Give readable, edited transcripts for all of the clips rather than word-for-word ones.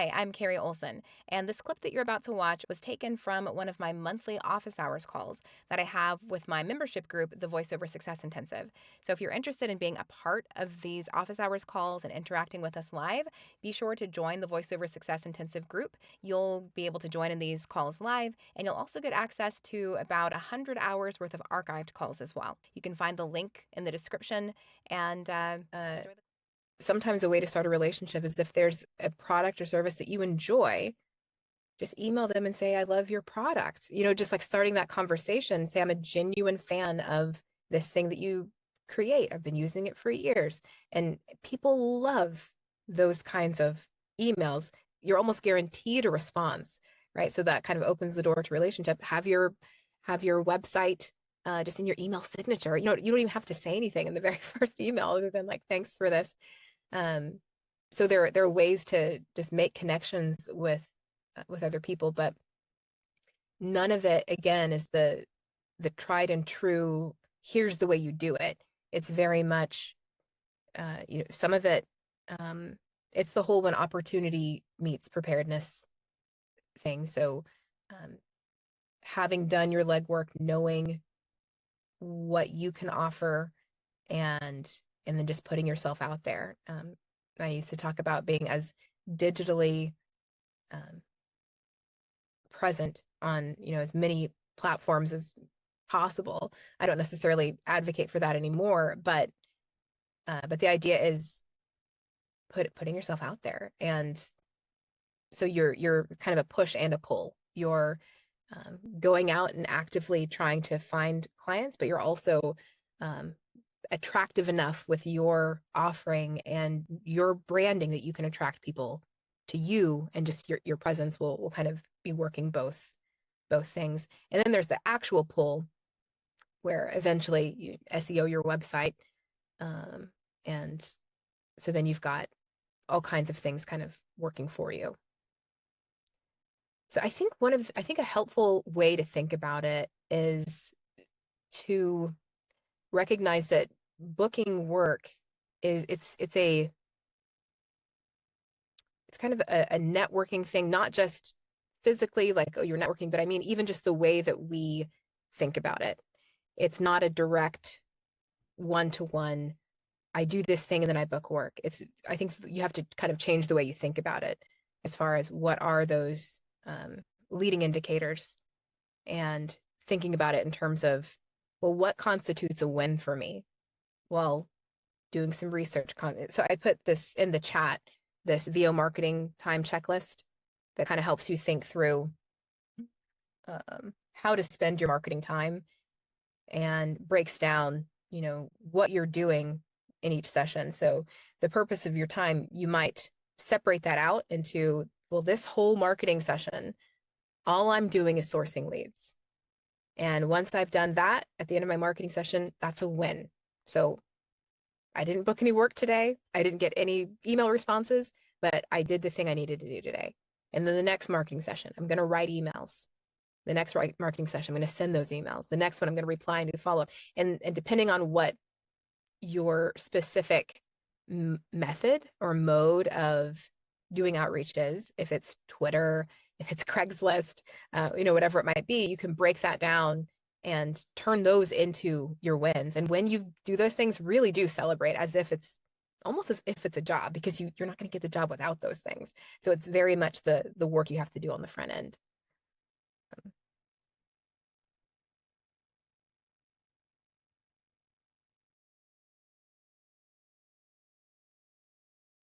Hi, I'm Carrie Olsen, and this clip that you're about to watch was taken from one of my monthly office hours calls that I have with my membership group, the Voiceover Success Intensive. So if you're interested in being a part of these office hours calls and interacting with us live, be sure to join the Voiceover Success Intensive group. You'll be able to join in these calls live, and you'll also get access to about 100 hours worth of archived calls as well. You can find the link in the description, and sometimes a way to start a relationship is if there's a product or service that you enjoy, just email them and say, I love your product. Just like starting that conversation, say, I'm a genuine fan of this thing that you create. I've been using it for years. And people love those kinds of emails. You're almost guaranteed a response, right? So that kind of opens the door to relationship. Have your website just in your email signature. You don't even have to say anything in the very first email other than like, thanks for this. So there are ways to just make connections with other people, but none of it, again, is the tried and true, here's the way you do it. It's very much, some of it, it's the whole when opportunity meets preparedness thing. So having done your legwork, knowing what you can offer, and then just putting yourself out there. I used to talk about being as digitally present on, as many platforms as possible. I don't necessarily advocate for that anymore, but the idea is putting yourself out there. And so you're kind of a push and a pull. You're going out and actively trying to find clients, but you're also attractive enough with your offering and your branding that you can attract people to you, and just your presence will kind of be working both things. And then there's the actual pull, where eventually you SEO your website, and so then you've got all kinds of things kind of working for you. So I think a helpful way to think about it is to recognize that booking work is it's kind of a networking thing, not just physically like, oh, you're networking, but I mean even just the way that we think about it. It's not a direct one-to-one, I do this thing and then I book work. I think you have to kind of change the way you think about it as far as what are those leading indicators, and thinking about it in terms of, well, what constitutes a win for me? Well, doing some research. So I put this in the chat, this VO marketing time checklist that kind of helps you think through how to spend your marketing time, and breaks down, what you're doing in each session. So the purpose of your time, you might separate that out into, well, this whole marketing session, all I'm doing is sourcing leads. And once I've done that at the end of my marketing session, that's a win. So I didn't book any work today. I didn't get any email responses, but I did the thing I needed to do today. And then the next marketing session, I'm going to write emails. The next marketing session, I'm going to send those emails. The next one, I'm going to reply and do follow-up. And depending on what your specific method or mode of doing outreach is, if it's Twitter, if it's Craigslist, whatever it might be, you can break that down and turn those into your wins. And when you do those things, really do celebrate as if it's almost as if it's a job, because you're not going to get the job without those things. So it's very much the work you have to do on the front end.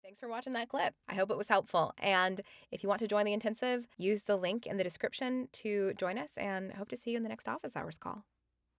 Thanks for watching that clip. I hope it was helpful. And if you want to join the intensive, use the link in the description to join us, and hope to see you in the next office hours call.